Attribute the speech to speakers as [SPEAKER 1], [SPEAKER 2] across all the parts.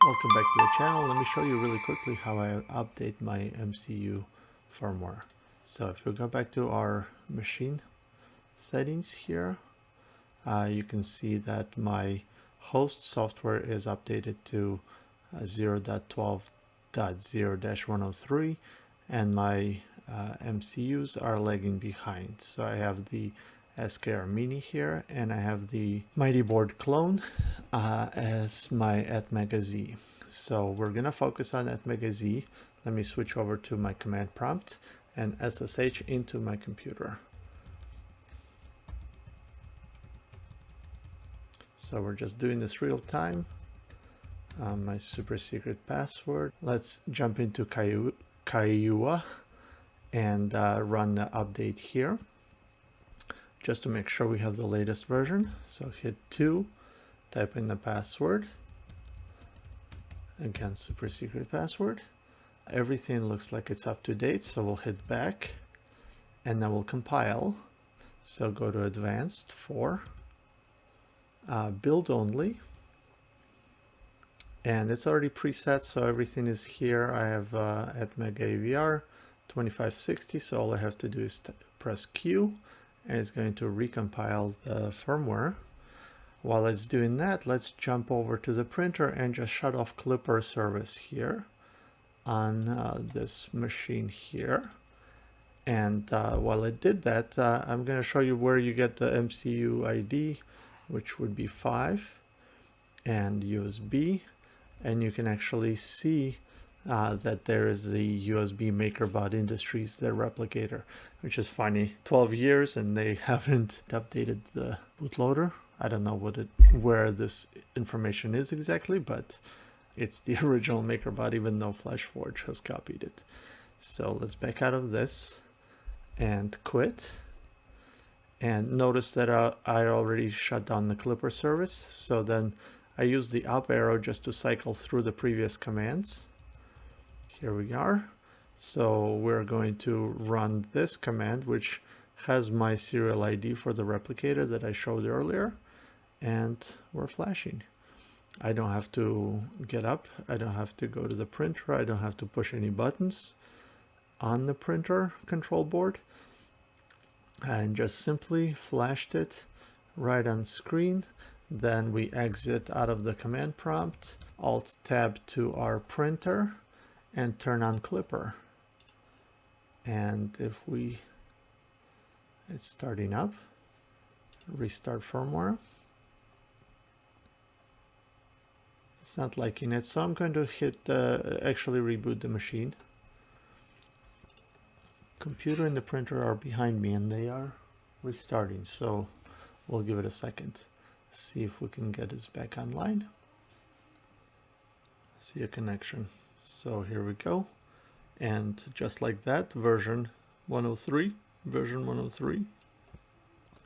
[SPEAKER 1] Welcome back to the channel. Let me show you really quickly how I update my MCU firmware. So if we go back to our machine settings here, you can see that my host software is updated to 0.12.0-103 and my MCUs are lagging behind. So I have the SKR Mini here, and I have the Mighty Board clone as my Atmega Z. So we're gonna focus on Atmega Z. Let me switch over to my command prompt and SSH into my computer. So we're just doing this real time. My super secret password. Let's jump into Kaiua and run the update here, just to make sure we have the latest version. So hit 2, type in the password. Again, super secret password. Everything looks like it's up to date, so we'll hit back and then we'll compile. So go to advanced 4, build only. And it's already preset, so everything is here. I have Atmega AVR 2560, so all I have to do is press Q, and it's going to recompile the firmware. While it's doing that, let's jump over to the printer and just shut off Klipper service here on this machine here. And while it did that, I'm going to show you where you get the MCU ID, which would be 5, and USB. And you can actually see that there is the USB MakerBot Industries, their replicator, which is funny. 12 years and they haven't updated the bootloader. I don't know where this information is exactly, but it's the original MakerBot, even though FlashForge has copied it. So let's back out of this and quit. And notice that I already shut down the Klipper service. So then I use the up arrow just to cycle through the previous commands. Here we are. So we're going to run this command, which has my serial ID for the replicator that I showed earlier, and we're flashing. I don't have to get up. I don't have to go to the printer. I don't have to push any buttons on the printer control board. And just simply flashed it right on screen. Then we exit out of the command prompt, Alt Tab to our printer, and turn on Klipper. And if it's starting up, restart firmware. It's not liking it, so I'm going to hit actually reboot the machine. Computer and the printer are behind me and they are restarting, so we'll give it a second. See if we can get this back online. See a connection. So here we go. And just like that, version 103.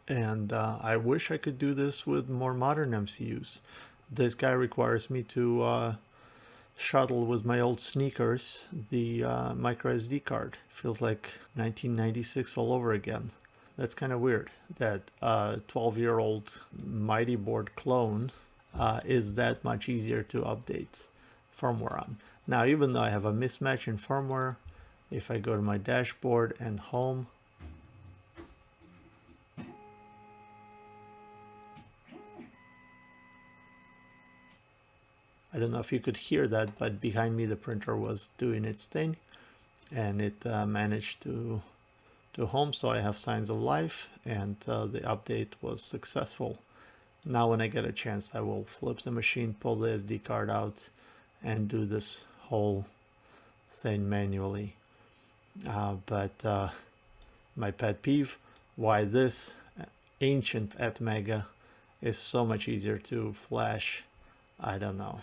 [SPEAKER 1] And I wish I could do this with more modern MCUs. This guy requires me to shuttle with my old sneakers the micro SD card. Feels like 1996 all over again. That's kind of weird that a 12-year-old Mighty Board clone is that much easier to update firmware on. Now, even though I have a mismatch in firmware, if I go to my dashboard and home, I don't know if you could hear that, but behind me the printer was doing its thing, and it managed to home, so I have signs of life, and the update was successful. Now when I get a chance, I will flip the machine, pull the SD card out, and do this whole thing manually. But my pet peeve, why this ancient Atmega is so much easier to flash, I don't know.